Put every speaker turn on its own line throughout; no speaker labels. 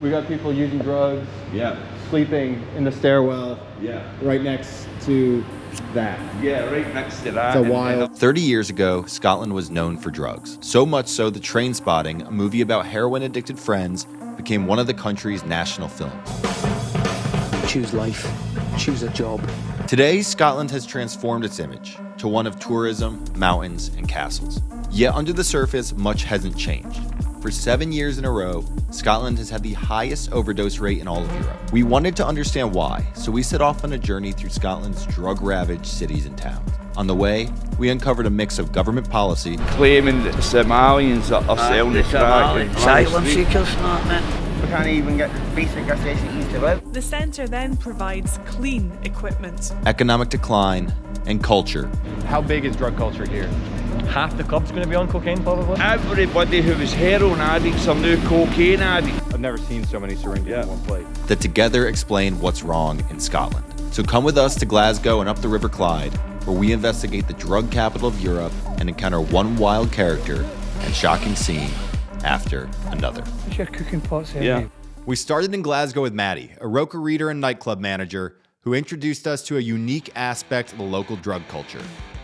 We got people using drugs,
Yeah.
sleeping in the stairwell,
Yeah.
right next to that.
Yeah, right next to that.
It's a wild.
30 years ago, Scotland was known for drugs. So much so that Trainspotting, a movie about heroin-addicted friends, became one of the country's national films.
Choose life, choose a job.
Today, Scotland has transformed its image to one of tourism, mountains, and castles. Yet under the surface, much hasn't changed. For 7 years in a row, Scotland has had the highest overdose rate in all of Europe. We wanted to understand why, so we set off on a journey through Scotland's drug-ravaged cities and towns. On the way, we uncovered a mix of government policy,
Claiming that the Somalians are selling the crack.
Asylum seekers, not man.
We can't even get basic necessities to live.
The centre then provides clean equipment.
economic decline, and culture.
How big is drug culture here?
Half the club's going to be on cocaine, probably.
Everybody who was heroin addicts are now cocaine addicts.
I've never seen so many syringes in one place.
That together explain what's wrong in Scotland. So come with us to Glasgow and up the River Clyde, where we investigate the drug capital of Europe and encounter one wild character and shocking scene after another.
What's your cooking pots here?
Yeah.
We started in Glasgow with Maddie, a Roca reader and nightclub manager, who introduced us to a unique aspect of the local drug culture,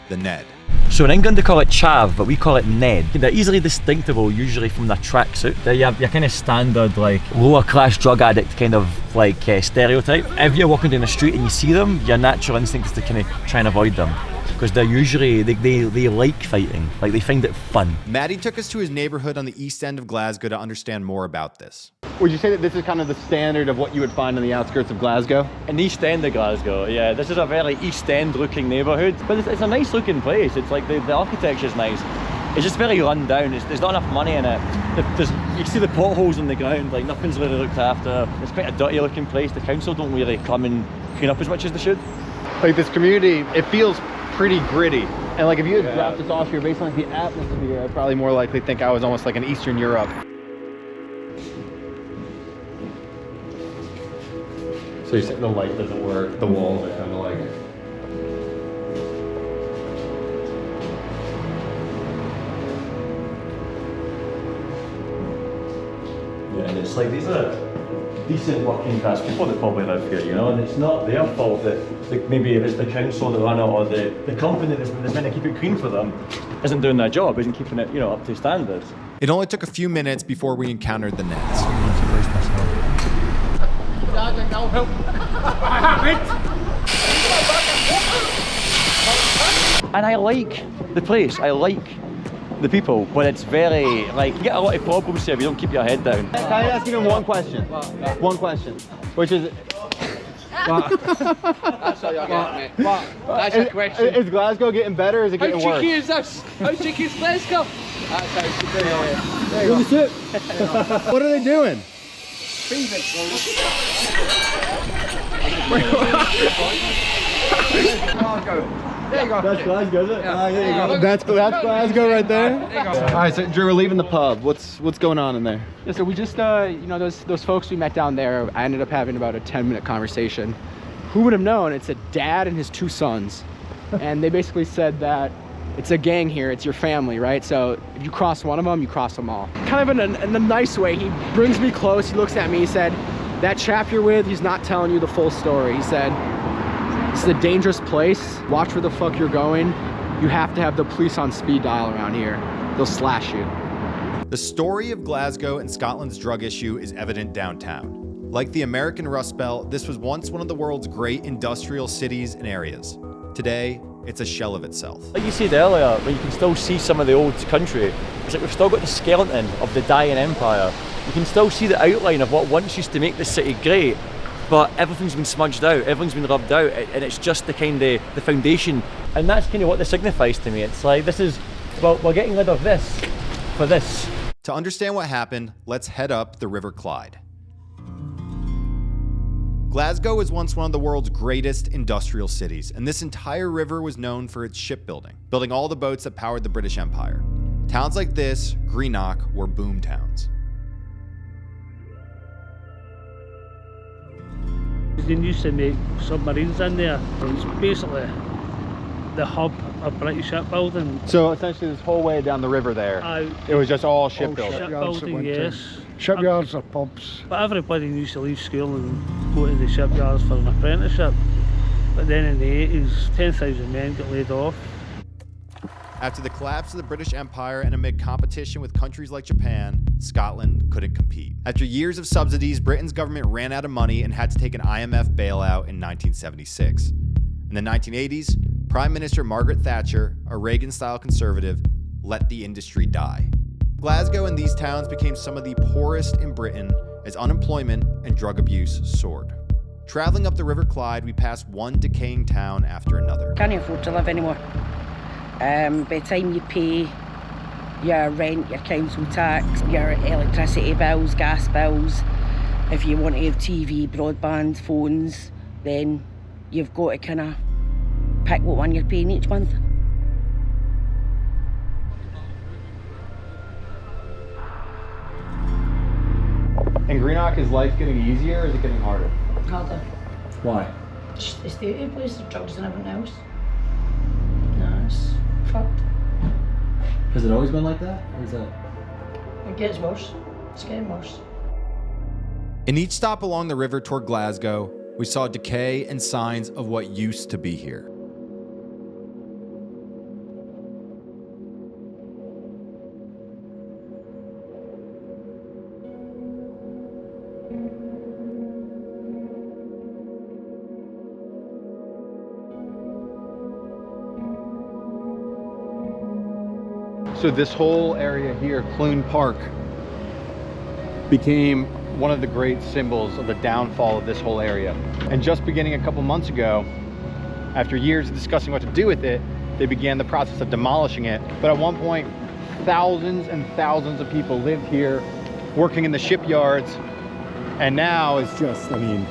the Ned.
So in England they call it chav, but we call it Ned. They're easily distinctable usually from their tracksuit. They're your kind of standard like lower class drug addict kind of like stereotype. If you're walking down the street and you see them, your natural instinct is to kind of try and avoid them. Because they're usually, they like fighting, like they find it fun.
Maddie took us to his neighborhood on the east end of Glasgow to understand more about this.
Would you say that this is kind of the standard of what you would find on the outskirts of Glasgow?
In the East End of Glasgow, yeah, this is a very East End looking neighbourhood. But it's a nice looking place, it's like the architecture's nice. It's just very run down, there's not enough money in it. You can see the potholes on the ground, like nothing's really looked after. It's quite a dirty looking place, the council don't really come and clean up as much as they should.
Like this community, it feels pretty gritty. And like if you had dropped this off here based on like the atmosphere, I'd probably more likely think I was almost like in Eastern Europe. So you're saying the light doesn't work, the walls are kind of like...
Yeah, and it's like these are decent working class people that probably live here, you know, and it's not their fault that maybe if it's the council that run it or the company that's meant to keep it clean for them isn't doing their job, isn't keeping it, you know, up to standards.
It only took a few minutes before we encountered the Neds.
And I like the place, I like the people, but it's very, like, you get a lot of problems here if you don't keep your head down.
Can I ask you one question? One question, which is...
That's all you're getting, mate. That's a question.
Is Glasgow getting better or is it getting
How
worse?
cheeky is this? How cheeky is Glasgow? That's how cheeky. There you go.
What are they doing?
There you go.
That's Glasgow, is it?
Yeah.
There you go. That's Glasgow right there.
There you go.
All right, so Drew, we're leaving the pub. What's going on in there?
Yeah, so we just, you know, those folks we met down there, I ended up having about a 10-minute conversation. Who would have known? It's a dad and his 2 sons. And they basically said that it's a gang here, it's your family, right? So if you cross one of them, you cross them all. Kind of in a nice way, he brings me close, he looks at me, he said, that chap you're with, he's not telling you the full story. He said, this is a dangerous place, watch where the fuck you're going. You have to have the police on speed dial around here. They'll slash you.
The story of Glasgow and Scotland's drug issue is evident downtown. Like the American Rust Belt, this was once one of the world's great industrial cities and areas. Today, it's a shell of itself.
Like you said earlier, where you can still see some of the old country, it's like we've still got the skeleton of the dying empire. You can still see the outline of what once used to make the city great, but everything's been smudged out, everything's been rubbed out, and it's just the kind of the foundation. And that's kind of what this signifies to me. It's like, this is, well, we're getting rid of this for this.
To understand what happened, let's head up the River Clyde. Glasgow was once one of the world's greatest industrial cities, and this entire river was known for its shipbuilding, building all the boats that powered the British Empire. Towns like this, Greenock, were boom towns.
They used to make submarines in there. It's basically the hub of British shipbuilding.
So essentially this whole way down the river there, it was just all shipbuilding.
Shipbuilding, yes.
Shipyards or pubs.
But everybody used to leave school and go to the shipyards for an apprenticeship. But then in the 80s, 10,000 men got laid off.
After the collapse of the British Empire and amid competition with countries like Japan, Scotland couldn't compete. After years of subsidies, Britain's government ran out of money and had to take an IMF bailout in 1976. In the 1980s, Prime Minister Margaret Thatcher, a Reagan-style conservative, let the industry die. Glasgow and these towns became some of the poorest in Britain as unemployment and drug abuse soared. Traveling up the River Clyde, we passed one decaying town after another.
Can't afford to live anymore. By the time you pay your rent, your council tax, your electricity bills, gas bills, if you want to have TV, broadband, phones, then you've got to kind of pick what one you're paying each month.
In Greenock, is life getting easier or is it getting harder?
Harder.
Why?
Just the state of the place, the drugs and everything else. No, it's fucked.
Has it always been like that? Or is that?
It gets worse. It's getting worse.
In each stop along the river toward Glasgow, we saw decay and signs of what used to be here.
So this whole area here, Clune Park, became one of the great symbols of the downfall of this whole area. And just beginning a couple months ago, after years of discussing what to do with it, they began the process of demolishing it. But at one point, thousands and thousands of people lived here, working in the shipyards, and now it's just, I mean,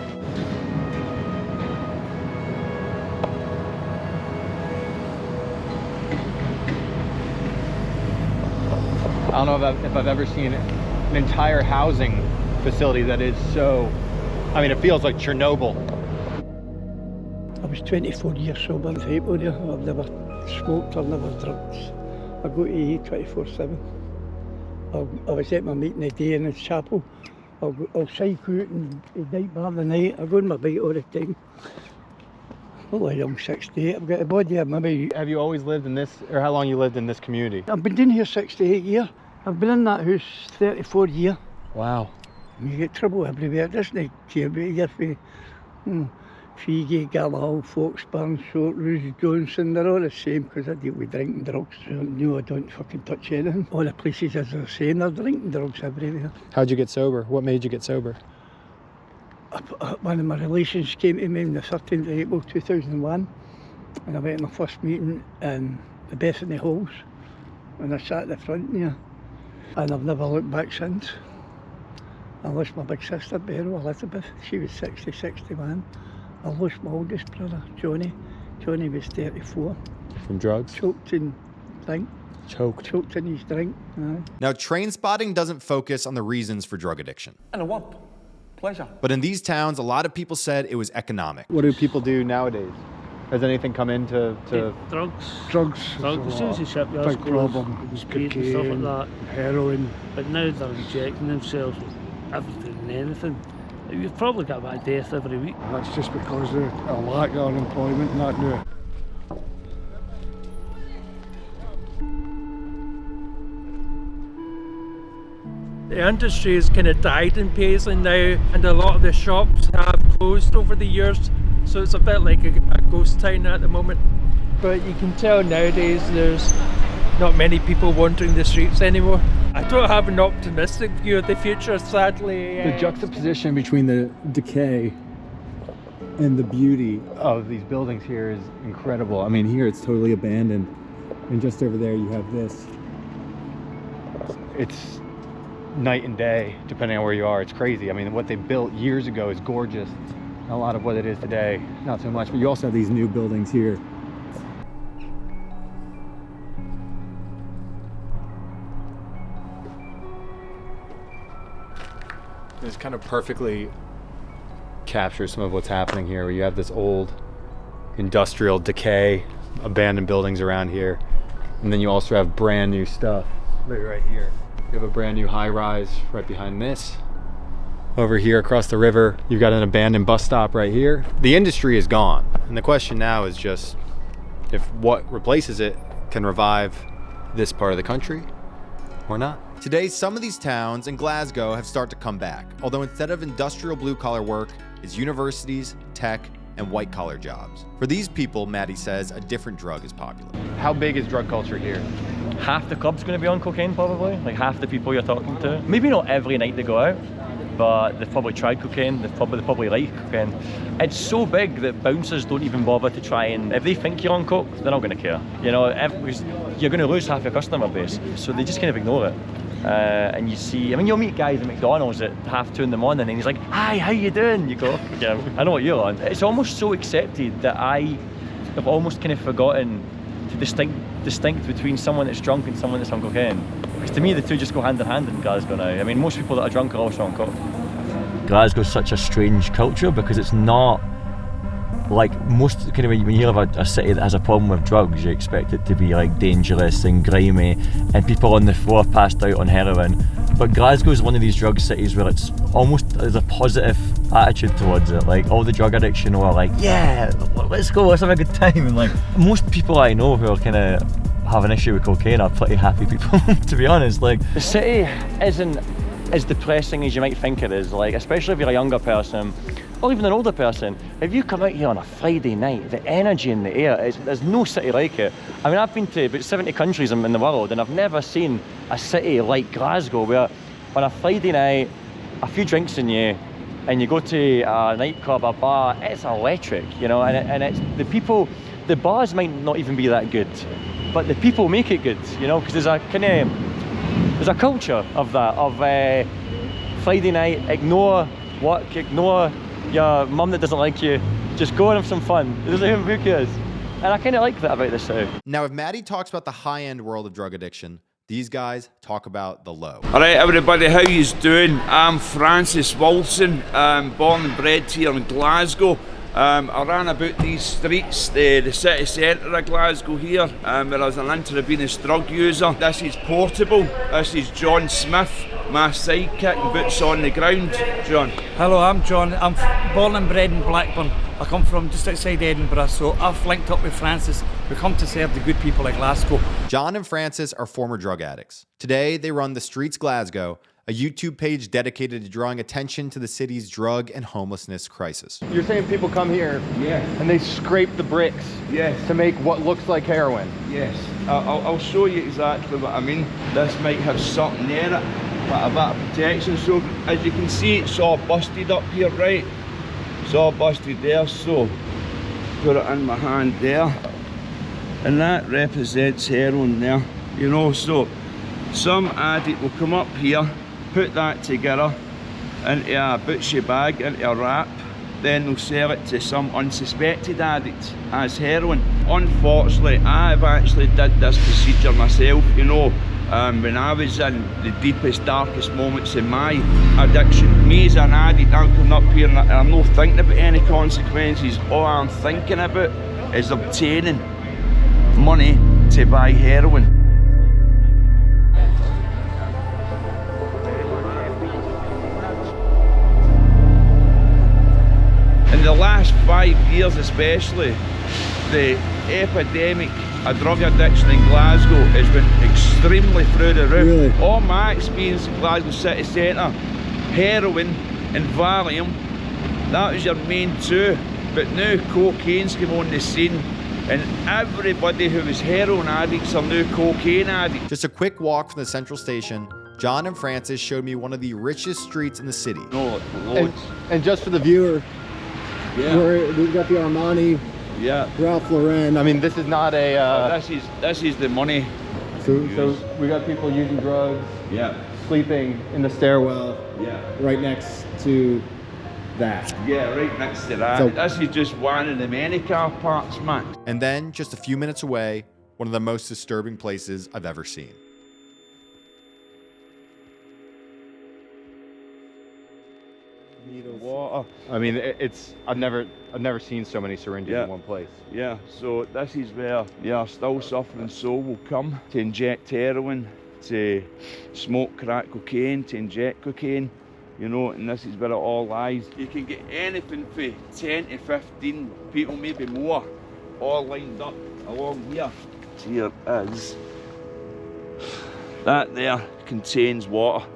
I don't know if I've ever seen an entire housing facility that is so, I mean, it feels like Chernobyl.
I was 24 years sober in February. I've never smoked or never drunk. I go to AA 24/7. I was at my meeting a day in the chapel. I'll cycle out and night bar the night. I go on my bike all the time. Well, I'm 68. I've got a body of maybe.
Have you always lived in this, or how long you lived in this community?
I've been down here 68 years. I've been in that house 34 years.
Wow.
You get trouble everywhere, doesn't it? You're for Fiji, Gallahall, Foxburn, Shortrews, Johnson, they're all the same because I deal with drinking drugs. So no, I don't fucking touch anything. All the places, as they're saying, they're drinking drugs everywhere.
How'd you get sober? What made you get sober?
One of my relations came to me on the 13th of April 2001 and I went to my first meeting in the Bethany Halls and I sat at the front there and I've never looked back since. I lost my big sister, Beryl Elizabeth, she was 60, 61. I lost my oldest brother, Johnny. Johnny was 34.
From drugs?
Choked in drink. Choked in his drink.
Now, Trainspotting doesn't focus on the reasons for drug addiction.
And a what? Pleasure.
But in these towns, a lot of people said it was economic.
What do people do nowadays? Has anything come into
drugs?
Drugs.
As soon as the shipyards
big problem.
speed and stuff like that.
Heroin.
But now they're injecting themselves with everything and anything. You've probably got about a death every week.
That's just because of a lack of unemployment and that now.
The industry has kind of died in Paisley now, and a lot of the shops have closed over the years, so it's a bit like a ghost town at the moment. But you can tell nowadays there's not many people wandering the streets anymore. I don't have an optimistic view of the future, sadly.
The juxtaposition between the decay and the beauty of these buildings here is incredible. I mean, here it's totally abandoned, and just over there you have this. It's night and day, depending on where you are. It's crazy. I mean, what they built years ago is gorgeous. A lot of what it is today, not so much. But you also have these new buildings here. This kind of perfectly captures some of what's happening here, where you have this old industrial decay abandoned buildings around here. And then you also have brand new stuff right here. You have a brand new high rise right behind this. Over here across the river, you've got an abandoned bus stop right here. The industry is gone. And the question now is just if what replaces it can revive this part of the country or not.
Today, some of these towns in Glasgow have started to come back, although instead of industrial blue-collar work, it's universities, tech, and white-collar jobs. For these people, Maddie says, a different drug is popular.
How big is drug culture here?
Half the club's going to be on cocaine, probably. Like half the people you're talking to. Maybe not every night they go out, but they've probably tried cocaine, they probably like cocaine. It's so big that bouncers don't even bother to try and, if they think you're on coke, they're not going to care. You know, you're going to lose half your customer base, so they just kind of ignore it. And you see, I mean, you'll meet guys at McDonald's at 2:30 in the morning and he's like, "Hi, how you doing?" You go, "Yeah, I know what you're on." It's almost so accepted that I have almost kind of forgotten to distinct between someone that's drunk and someone that's on cocaine. Because to me, the two just go hand in hand in Glasgow now. I mean, most people that are drunk are also on coke. Glasgow's such a strange culture because it's not like most kind of, when you hear of a city that has a problem with drugs, you expect it to be like dangerous and grimy and people on the floor passed out on heroin. But Glasgow is one of these drug cities where it's almost, there's a positive attitude towards it. Like all the drug addicts, you know, are like, "Yeah, let's go, let's have a good time." And like most people I know who are kind of have an issue with cocaine are pretty happy people, to be honest. Like the city isn't as depressing as you might think it is. Like especially if you're a younger person or even an older person, if you come out here on a Friday night, the energy in the air, there's no city like it. I mean, I've been to about 70 countries in the world and I've never seen a city like Glasgow where on a Friday night, a few drinks in you, and you go to a nightclub, a bar, it's electric, you know, and it's the people, the bars might not even be that good, but the people make it good, you know, because there's a culture of that, of Friday night, ignore work, ignore your mum that doesn't like you, just go and have some fun. It doesn't even who cares. And I kind of like that about this city.
Now, if Maddie talks about the high-end world of drug addiction, these guys talk about the low.
All right, everybody, how yous doing? I'm Francis Wilson, born and bred here in Glasgow. I ran about these streets, the city centre of Glasgow here, where I was an intravenous drug user. This is Portable. This is John Smith, my sidekick and boots on the ground. John.
Hello, I'm John. I'm born and bred in Blackburn. I come from just outside Edinburgh, so I've linked up with Francis. We come to serve the good people of Glasgow.
John and Francis are former drug addicts. Today, they run The Streets Glasgow, a YouTube page dedicated to drawing attention to the city's drug and homelessness crisis.
You're saying people come here and they scrape the bricks to make what looks like heroin?
Yes. I'll show you exactly what I mean. This might have something near it, but a bit of protection. So as you can see, it's all busted up here, right? It's all busted there, so put it in my hand there. And that represents heroin there, you know, so some addict will come up here, put that together into a butchie bag, into a wrap, then they'll sell it to some unsuspected addict as heroin. Unfortunately, I've actually did this procedure myself, you know, when I was in the deepest, darkest moments in my addiction. Me as an addict, I'm coming up here and I'm not thinking about any consequences. All I'm thinking about is obtaining money to buy heroin. In the last 5 years especially, the epidemic of drug addiction in Glasgow has been extremely through the roof. Really? All my experience in Glasgow city centre, heroin and Valium, that was your main two. But now cocaine's come on the scene and everybody who was heroin addicts are now cocaine addicts.
Just a quick walk from the central station, John and Francis showed me one of the richest streets in the city.
No, loads.
And just for the viewer, we've got the Armani, Ralph Lauren. I mean, this is not a...
this is the money.
So we got people using drugs, sleeping in the stairwell, right next to that.
Yeah, right next to that. So, this is just one of the many car parks, man.
And then, just a few minutes away, one of the most disturbing places I've ever seen.
water.
I mean, I've never seen so many syringes in one place.
Yeah, so this is where your still suffering soul will come to inject heroin, to smoke crack cocaine, to inject cocaine, you know, and this is where it all lies. You can get anything for 10 to 15 people, maybe more, all lined up along here. Here is, that there contains water,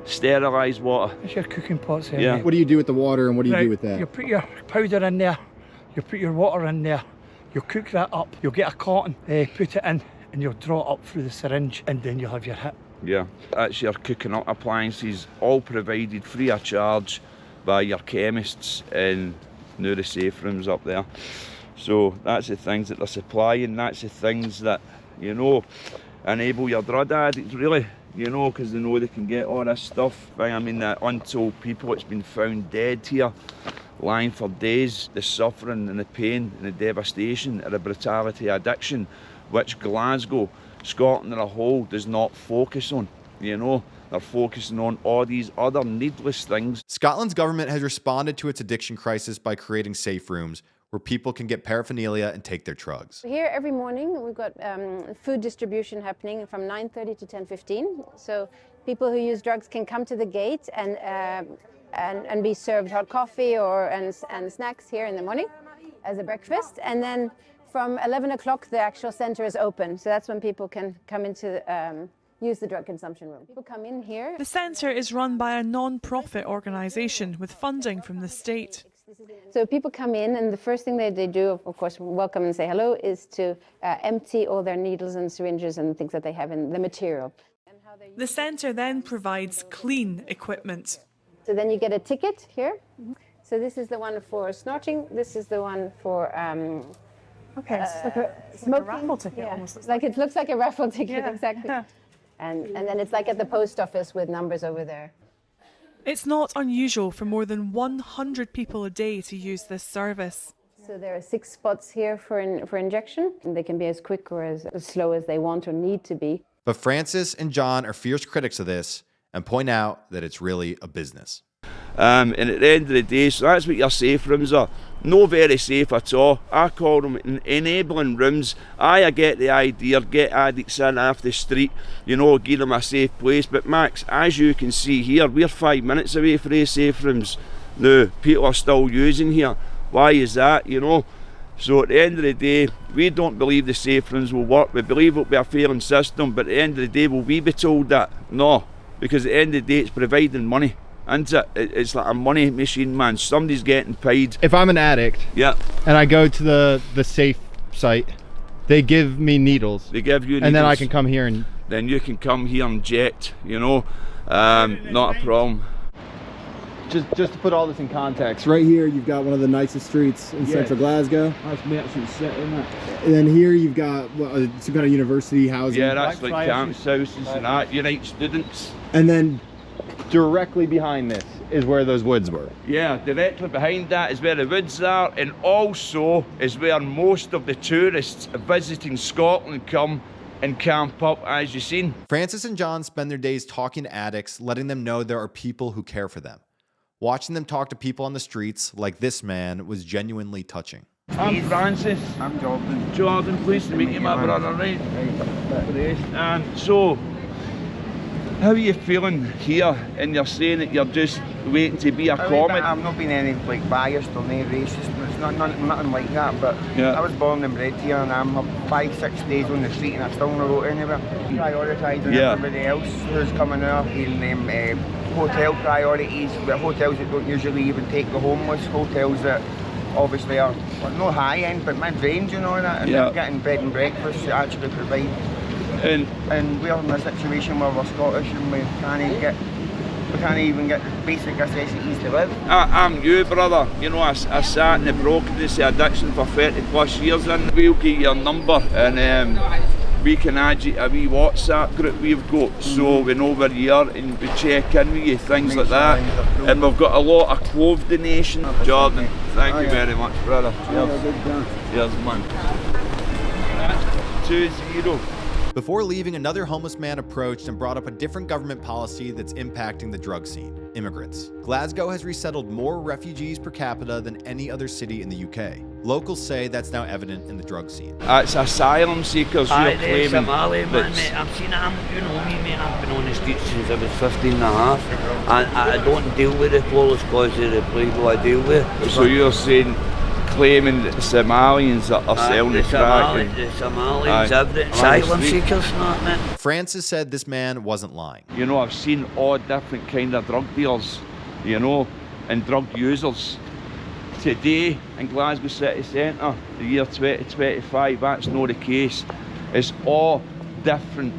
sterilised water.
It's your cooking pots here.
Yeah.
Mate.
What do you do with the water and what do you do with that?
You put your powder in there, you put your water in there, you cook that up, you'll get a cotton, put it in, and you'll draw it up through the syringe, and then you'll have your hit.
Yeah, that's your cooking up appliances, all provided free of charge by your chemists in the safe rooms up there. So that's the things that they're supplying, that's the things that, you know, enable your drug addicts really, you know, because they know they can get all this stuff. I mean, the untold people that's been found dead here, lying for days, the suffering and the pain and the devastation of the brutality addiction, which Glasgow, Scotland as a whole does not focus on, you know. They're focusing on all these other needless things.
Scotland's government has responded to its addiction crisis by creating safe rooms where people can get paraphernalia and take their drugs.
Here every morning we've got food distribution happening from 9:30 to 10:15. So people who use drugs can come to the gate and be served hot coffee and snacks here in the morning as a breakfast. And then from 11 o'clock the actual center is open. So that's when people can come into use the drug consumption room. People come in here.
The centre is run by a non-profit organisation with funding from the state.
So people come in and the first thing they do, of course, welcome and say hello, is to empty all their needles and syringes and things that they have in the material.
The centre then provides clean equipment.
So then you get a ticket here. So this is the one for snorting, this is the one for
okay, it's like a raffle ticket almost.
It looks like a raffle ticket, exactly. And then it's like at the post office with numbers over there.
It's not unusual for more than 100 people a day to use this service.
So there are 6 spots here for injection, and they can be as quick or as slow as they want or need to be.
But Francis and John are fierce critics of this and point out that it's really a business.
And at the end of the day, so that's what your safe rooms are. No very safe at all. I call them enabling rooms. I get the idea, get addicts in off the street, you know, give them a safe place. But Max, as you can see here, we're 5 minutes away from these safe rooms. Now, people are still using here. Why is that, you know? So at the end of the day, we don't believe the safe rooms will work. We believe it will be a failing system, but at the end of the day, will we be told that? No, because at the end of the day, it's providing money. It's like a money machine, man. Somebody's getting paid.
If I'm an addict, and I go to the safe site, they give me needles.
They give you needles.
And then I can come here and...
Then you can come here and inject, you know. Not a problem.
Just to put all this in context, right here you've got one of the nicest streets in central Glasgow.
That's Merchant City, isn't it?
And then here you've got some kind of university housing.
Yeah, that's like campus houses and that. Unite students.
And then directly behind this is where those woods were.
Yeah, directly behind that is where the woods are, and also is where most of the tourists visiting Scotland come and camp up, as you've seen.
Francis and John spend their days talking to addicts, letting them know there are people who care for them. Watching them talk to people on the streets, like this man, was genuinely touching.
I'm Francis. I'm Jordan. Jordan, pleased to meet you, my brother, right? And so, how are you feeling here? And you're saying that you're just waiting to be a comic?
I'm not being any biased or any racist. It's nothing like that. But I was born and bred here, and I'm 5-6 days on the street, and I still not go anywhere. Prioritising everybody else who's coming out, giving them hotel priorities. But hotels that don't usually even take the homeless, hotels that obviously are not high end, but mid-range and all that, and they're getting bed and breakfast to actually provide. And we're in a situation where we're Scottish and we can't even get the basic necessities to live.
I'm you, brother. You know, I sat in the brokenness of addiction for 30 plus years, and we'll get your number and we can add you to a wee WhatsApp group we've got, so we know where you are and we check in with you, things like that. And we've got a lot of clothes donation. Jordan, thank you very much, brother. Cheers, man. 2-0.
Before leaving, another homeless man approached and brought up a different government policy that's impacting the drug scene. immigrants. Glasgow has resettled more refugees per capita than any other city in the UK. Locals say that's now evident in the drug scene.
It's asylum seekers you're claiming.
Somali, man, mate. I've seen it. You know me, mate. I've been on the streets since I was 15 and a half. And I don't deal with the police because of the people I deal with.
So you're saying, claiming that the Somalians are selling the crack?
The Somalians, everything. Asylum seekers, not mate.
Francis said this man wasn't lying.
You know, I've seen all different kind of drug dealers, you know, and drug users. Today in Glasgow City Centre, the year 2025, that's not the case. It's all different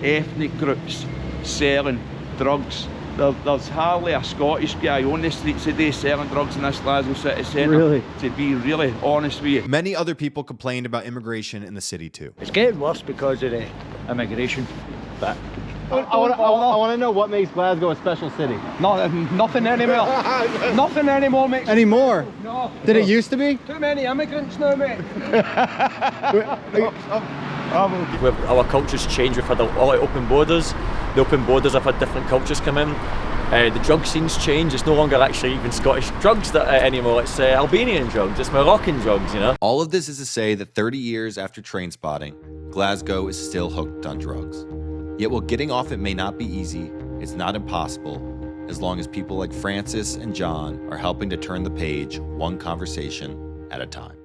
ethnic groups selling drugs. There's hardly a Scottish guy on the streets today selling drugs in this Glasgow City Centre.
Really?
To be really honest with you.
Many other people complained about immigration in the city too.
It's getting worse because of the immigration. But
I want to know what makes Glasgow a special city.
Nothing anymore. Nothing anymore, mate.
Anymore?
No.
Did it used to be?
Too many immigrants now, mate.
Our culture's changed. We've had a lot of open borders. The open borders have had different cultures come in. The drug scene's changed. It's no longer actually even Scottish drugs anymore. It's Albanian drugs. It's Moroccan drugs, you know?
All of this is to say that 30 years after Trainspotting, Glasgow is still hooked on drugs. Yet while getting off it may not be easy, it's not impossible, as long as people like Francis and John are helping to turn the page one conversation at a time.